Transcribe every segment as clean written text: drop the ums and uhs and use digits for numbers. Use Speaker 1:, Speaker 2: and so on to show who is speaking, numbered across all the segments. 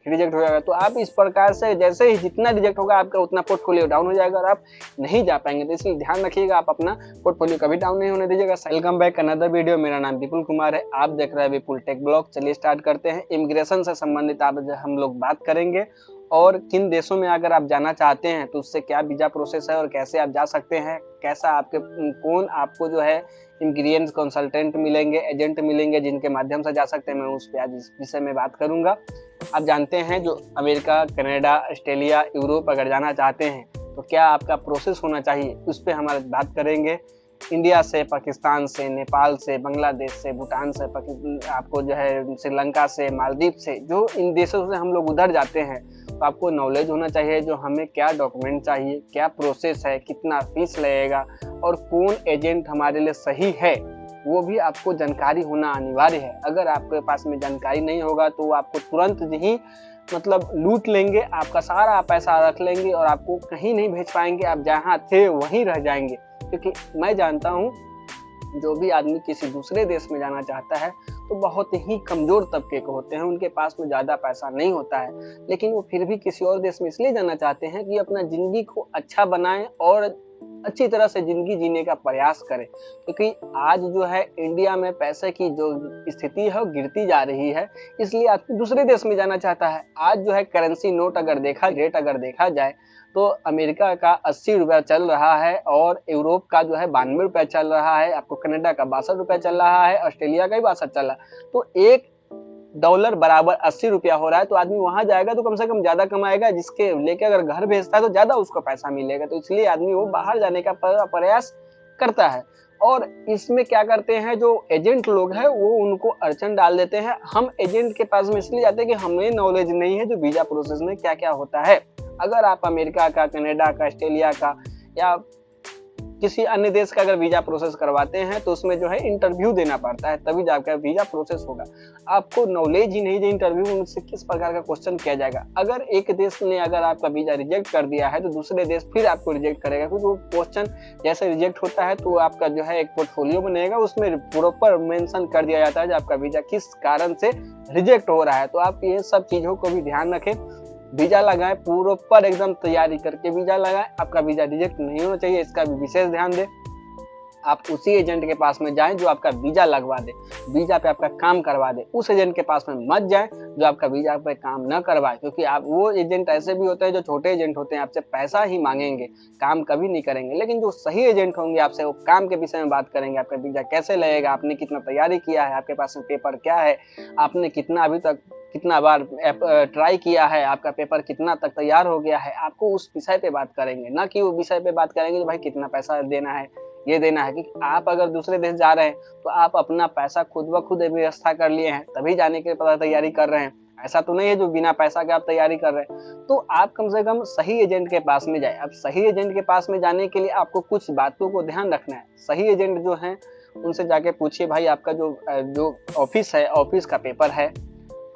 Speaker 1: Reject हो जाएगा। तो आप इस प्रकार से जैसे ही जितना रिजेक्ट होगा आपका उतना पोर्टफोलियो डाउन हो जाएगा और आप नहीं जा पाएंगे। तो इसलिए ध्यान रखिएगा, आप अपना पोर्टफोलियो कभी डाउन नहीं होने दीजिएगा। Welcome back another video. मेरा नाम विपुल कुमार है, आप देख रहे हैं विपुल टेक ब्लॉग। चलिए स्टार्ट करते हैं। इमिग्रेशन से संबंधित आज हम लोग बात करेंगे और किन देशों में अगर आप जाना चाहते हैं तो उससे क्या वीजा प्रोसेस है और कैसे आप जा सकते हैं, कैसा आपके कौन आपको जो है इमिग्रेशन कंसल्टेंट मिलेंगे, एजेंट मिलेंगे जिनके माध्यम से जा सकते हैं, मैं उस पर आज इस विषय में बात करूंगा। आप जानते हैं जो अमेरिका, कनाडा, ऑस्ट्रेलिया, यूरोप अगर जाना चाहते हैं तो क्या आपका प्रोसेस होना चाहिए, उस पर हम बात करेंगे। इंडिया से, पाकिस्तान से, नेपाल से, बांग्लादेश से, भूटान से, आपको जो है श्रीलंका से, मालदीव से, जो इन देशों से हम लोग उधर जाते हैं तो आपको नॉलेज होना चाहिए जो हमें क्या डॉक्यूमेंट चाहिए, क्या प्रोसेस है, कितना फीस लगेगा और कौन एजेंट हमारे लिए सही है, वो भी आपको जानकारी होना अनिवार्य है। अगर आपके पास में जानकारी नहीं होगा तो वो आपको तुरंत ही मतलब लूट लेंगे, आपका सारा पैसा रख लेंगे और आपको कहीं नहीं भेज पाएंगे, आप जहाँ थे वहीं रह जाएंगे। क्योंकि मैं जानता हूँ जो भी आदमी किसी दूसरे देश में जाना चाहता है तो बहुत ही कमजोर तबके के होते हैं, उनके पास में ज़्यादा पैसा नहीं होता है, लेकिन वो फिर भी किसी और देश में इसलिए जाना चाहते हैं कि अपना ज़िंदगी को अच्छा बनाएं और अच्छी तरह से ज़िंदगी जीने का प्रयास करें। क्योंकि आज जो है इंडिया में पैसे की जो स्थिति है वो गिरती जा रही है, इसलिए आदमी दूसरे देश में जाना चाहता है। आज जो है करेंसी नोट अगर देखा जाए तो अमेरिका का 80 रुपया चल रहा है और यूरोप का जो है 92 रुपया चल रहा है, आपको कनाडा का 62 रुपया चल रहा है, ऑस्ट्रेलिया का भी 62 चल रहा है। तो $1 बराबर 80 रुपया हो रहा है। तो आदमी वहां जाएगा तो कम से कम ज्यादा कमाएगा, जिसके लेके अगर घर भेजता है तो ज्यादा उसको पैसा मिलेगा। तो इसलिए आदमी वो बाहर जाने का प्रयास करता है। और इसमें क्या करते हैं जो एजेंट लोग हैं वो उनको अड़चन डाल देते हैं। हम एजेंट के पास में इसलिए जाते हैं कि हमें नॉलेज नहीं है जो वीजा प्रोसेस में क्या क्या होता है। अगर आप अमेरिका का, कनाडा का, ऑस्ट्रेलिया का या किसी अन्य देश का अगर वीजा प्रोसेस करवाते हैं तो उसमें जो है इंटरव्यू देना पड़ता है, तभी जाकर वीजा प्रोसेस होगा। आपको नॉलेज ही नहीं है इंटरव्यू में से किस प्रकार का क्वेश्चन किया जाएगा। अगर एक देश ने अगर आपका वीजा रिजेक्ट कर दिया है तो दूसरे देश फिर आपको रिजेक्ट करेगा, क्योंकि वो क्वेश्चन जैसे रिजेक्ट होता है तो आपका जो है एक पोर्टफोलियो बनेगा, उसमें प्रॉपर मेंशन कर दिया जाता है जो आपका वीजा किस कारण से रिजेक्ट हो रहा है। तो आप ये सब चीजों को भी ध्यान रखें, वीजा लगाएं, प्रॉपर एकदम तैयारी करके वीजा लगाएं। आपका वीजा रिजेक्ट नहीं होना चाहिए, इसका भी विशेष ध्यान दें। आप उसी एजेंट के पास में जाएं जो आपका वीजा लगवा दे, वीजा पे आपका काम करवा दे। उस एजेंट के पास में मत जाएं जो आपका वीजा पे काम न करवाए, क्योंकि आप वो एजेंट ऐसे भी होते हैं जो छोटे एजेंट होते हैं, आपसे पैसा ही मांगेंगे, काम कभी नहीं करेंगे। लेकिन जो सही एजेंट होंगे आपसे वो काम के विषय में बात करेंगे, आपका वीजा कैसे लगेगा, आपने कितना तैयारी किया है, आपके पास में पेपर क्या है, आपने कितना बार ट्राई किया है, आपका पेपर कितना तक तैयार हो गया है, आपको उस विषय पे बात करेंगे। ना कि वो विषय पे बात करेंगे कि भाई कितना पैसा देना है, ये देना है। कि आप अगर दूसरे देश जा रहे हैं तो आप अपना पैसा खुद ब खुद व्यवस्था कर लिए हैं तभी जाने के लिए तैयारी कर रहे हैं, ऐसा तो नहीं है जो बिना पैसा के आप तैयारी कर रहे हैं। तो आप कम से कम सही एजेंट के पास में जाए। अब सही एजेंट के पास में जाने के लिए आपको कुछ बातों को ध्यान रखना है। सही एजेंट जो है उनसे जाके पूछिए, भाई आपका जो ऑफिस है, ऑफिस का पेपर है,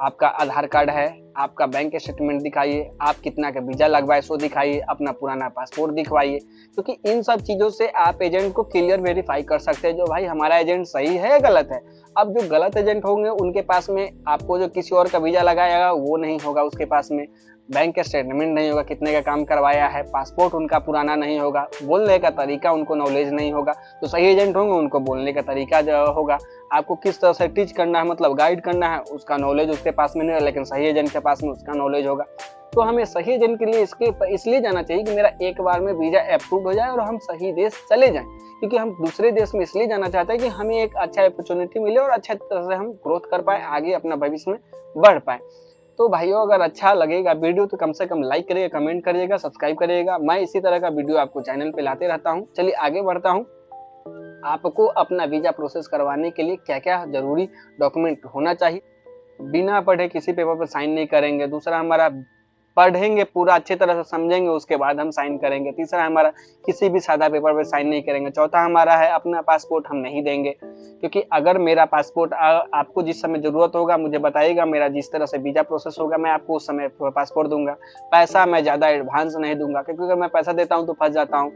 Speaker 1: आपका आधार कार्ड है, आपका बैंक स्टेटमेंट दिखाइए, आप कितना का वीजा लगवाए सो दिखाइए, अपना पुराना पासपोर्ट दिखवाइए। क्योंकि इन सब चीजों से आप एजेंट को क्लियर वेरीफाई कर सकते हैं जो भाई हमारा एजेंट सही है या गलत है। अब जो गलत एजेंट होंगे उनके पास में आपको जो किसी और का वीजा लगाएगा वो नहीं होगा, उसके पास में बैंक स्टेटमेंट नहीं होगा, कितने का काम करवाया है, पासपोर्ट उनका पुराना नहीं होगा, बोलने का तरीका उनको नॉलेज नहीं होगा। तो सही एजेंट होंगे उनको बोलने का तरीका जो होगा, आपको किस तरह से टीच करना है, मतलब गाइड करना है, उसका नॉलेज उसके पास में नहीं होगा, लेकिन सही एजेंट के पास में उसका नॉलेज होगा। तो हमें सही एजेंट के लिए इसलिए जाना चाहिए कि मेरा एक बार में वीजा अप्रूव हो जाए और हम सही देश चले जाएं। क्योंकि हम दूसरे देश में इसलिए जाना चाहते हैं कि हमें एक अच्छा अपॉर्चुनिटी मिले और अच्छा तरह से हम ग्रोथ कर पाए, आगे अपना भविष्य में बढ़ पाए। तो भाइयों अगर अच्छा लगेगा वीडियो तो कम से कम लाइक करिएगा, कमेंट करिएगा, सब्सक्राइब करिएगा। मैं इसी तरह का वीडियो आपको चैनल पे लाते रहता हूँ। चलिए आगे बढ़ता हूँ। आपको अपना वीजा प्रोसेस करवाने के लिए क्या क्या जरूरी डॉक्यूमेंट होना चाहिए। बिना पढ़े किसी पेपर पर साइन नहीं करेंगे। दूसरा, हमारा पढ़ेंगे पूरा अच्छी तरह से समझेंगे उसके बाद हम साइन करेंगे। तीसरा, हमारा किसी भी सादा पेपर पे साइन नहीं करेंगे। चौथा हमारा है अपना पासपोर्ट हम नहीं देंगे, क्योंकि अगर मेरा पासपोर्ट आपको जिस समय जरूरत होगा मुझे बताइएगा, मेरा जिस तरह से वीजा प्रोसेस होगा मैं आपको उस समय पासपोर्ट दूंगा। पैसा मैं ज्यादा एडवांस नहीं दूंगा, क्योंकि अगर मैं पैसा देता हूँ तो फंस जाता हूँ।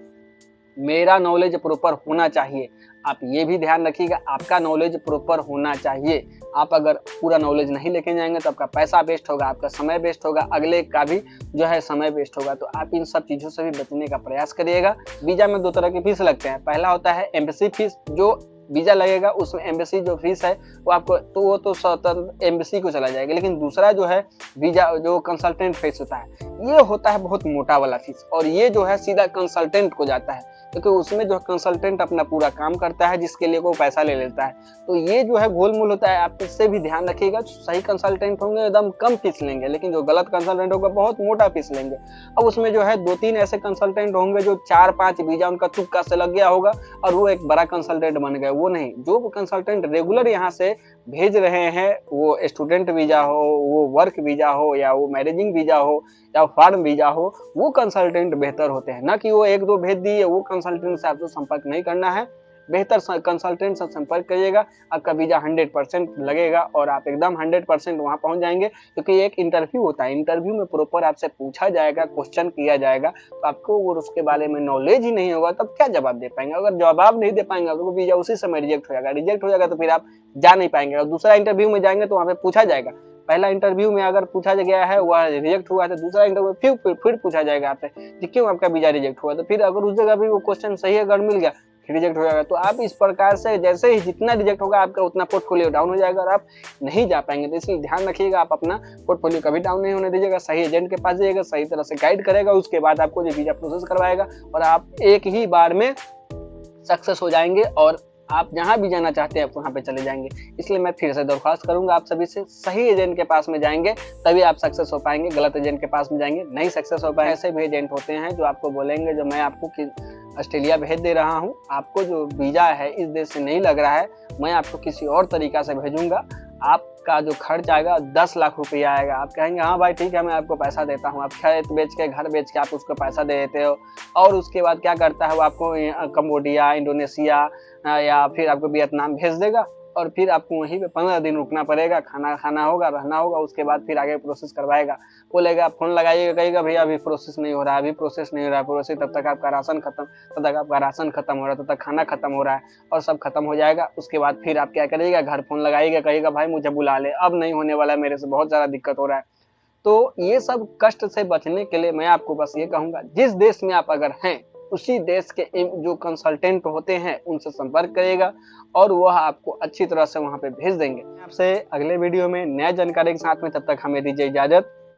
Speaker 1: मेरा नॉलेज प्रॉपर होना चाहिए, आप ये भी ध्यान रखिएगा, आपका नॉलेज प्रॉपर होना चाहिए। आप अगर पूरा नॉलेज नहीं लेके जाएंगे तो आपका पैसा वेस्ट होगा, आपका समय वेस्ट होगा, अगले का भी जो है समय वेस्ट होगा। तो आप इन सब चीज़ों से भी बचने का प्रयास करिएगा। वीज़ा में 2 तरह की फीस लगते हैं। पहला होता है एम्बेसी फीस, जो वीज़ा लगेगा उसमें एम्बेसी जो फीस है वो आपको तो वो तो स्वतंत्र एम्बेसी को चला जाएगा। लेकिन दूसरा जो है वीज़ा जो कंसल्टेंट फीस होता है, ये होता है बहुत मोटा वाला फीस, और ये जो है सीधा कंसल्टेंट को जाता है, क्योंकि उसमें जो कंसल्टेंट अपना पूरा काम करता है जिसके लिए वो पैसा ले लेता है। तो ये जो है गोलमोल होता है, आप इससे भी ध्यान रखिएगा। सही कंसल्टेंट होंगे एकदम कम फीस लेंगे, लेकिन जो गलत कंसल्टेंट होगा बहुत मोटा फीस लेंगे। अब उसमें जो है 2-3 ऐसे कंसल्टेंट होंगे जो 4-5 वीज़ा उनका तुक्का से लग गया होगा और वो एक बड़ा कंसल्टेंट बन गए। वो नहीं, जो कंसल्टेंट रेगुलर यहाँ से भेज रहे हैं, वो स्टूडेंट वीज़ा हो, वो वर्क वीज़ा हो, या वो मैरिजिंग वीज़ा हो, या फार्म वीज़ा हो, वो कंसल्टेंट बेहतर होते हैं। ना कि वो 1-2 भेज दिए, वो कंसल्टेंट से आपको संपर्क नहीं करना है। बेहतर कंसल्टेंट से संपर्क करिएगा, आपका वीज़ा 100% लगेगा और आप एकदम 100% वहाँ पहुँच जाएंगे। क्योंकि एक इंटरव्यू होता है, इंटरव्यू में प्रॉपर आपसे पूछा जाएगा, क्वेश्चन किया जाएगा, तो आपको वो उसके बारे में नॉलेज ही नहीं होगा तब क्या जवाब दे पाएंगे। अगर जवाब नहीं दे पाएंगे तो वीज़ा उसी समय रिजेक्ट हो जाएगा। रिजेक्ट हो जाएगा तो फिर आप जा नहीं पाएंगे, और दूसरा इंटरव्यू में जाएंगे तो वहाँ पे पूछा जाएगा। पहला इंटरव्यू में अगर पूछा गया है वह रिजेक्ट हुआ है, तो दूसरा इंटरव्यू फिर पूछा जाएगा आपसे कि क्यों आपका वीज़ा रिजेक्ट हुआ। तो फिर अगर उस जगह भी वो क्वेश्चन सही अगर मिल गया फिर रिजेक्ट हो जाएगा। तो आप इस प्रकार से जैसे ही जितना रिजेक्ट होगा आपका उतना पोर्टफोलियो डाउन हो जाएगा और आप नहीं जा पाएंगे। तो इसलिए ध्यान रखिएगा, आप अपना पोर्टफोलियो कभी डाउन नहीं होने दीजिएगा। सही एजेंट के पास जाइएगा, सही तरह से गाइड करेगा, उसके बाद आपको जो वीज़ा प्रोसेस करवाएगा और आप एक ही बार में सक्सेस हो जाएंगे और आप जहाँ भी जाना चाहते हैं आप वहाँ पे चले जाएंगे। इसलिए मैं फिर से दरख्वास्त करूंगा आप सभी से, सही एजेंट के पास में जाएंगे तभी आप सक्सेस हो पाएंगे। गलत एजेंट के पास में जाएंगे नहीं सक्सेस हो पाएंगे। ऐसे भी एजेंट होते हैं जो आपको बोलेंगे जो मैं आपको ऑस्ट्रेलिया भेज दे रहा हूँ, आपको जो वीज़ा है इस देश से नहीं लग रहा है, मैं आपको किसी और तरीका से भेजूंगा, आपका जो खर्च आएगा 10 लाख रुपया आएगा। आप कहेंगे हाँ भाई ठीक है मैं आपको पैसा देता हूँ। आप खेत बेच के घर बेच के आप उसको पैसा दे देते हो, और उसके बाद क्या करता है वो आपको कंबोडिया, इंडोनेशिया या फिर आपको वियतनाम भेज देगा, और फिर आपको वहीं पे 15 दिन रुकना पड़ेगा, खाना खाना होगा, रहना होगा, उसके बाद फिर आगे प्रोसेस करवाएगा। बोलेगा फोन लगाइएगा, कहेगा भैया अभी प्रोसेस नहीं हो रहा है, अभी प्रोसेस नहीं हो रहा है प्रोसेस, तब तक आपका राशन खत्म, तब तक आपका राशन खत्म हो रहा है, तब तक खाना खत्म हो रहा है और सब खत्म हो जाएगा। उसके बाद फिर आप क्या करिएगा, घर फोन लगाइएगा, कहिएगा भाई मुझे बुला ले, अब नहीं होने वाला, मेरे से बहुत ज़्यादा दिक्कत हो रहा है। तो ये सब कष्ट से बचने के लिए मैं आपको बस ये कहूँगा, जिस देश में आप अगर हैं उसी देश के जो कंसल्टेंट होते हैं उनसे संपर्क करिएगा और वह आपको अच्छी तरह से वहाँ पे भेज देंगे। आपसे अगले वीडियो में नया जानकारी के साथ में, तब तक हमें दीजिए इजाज़त।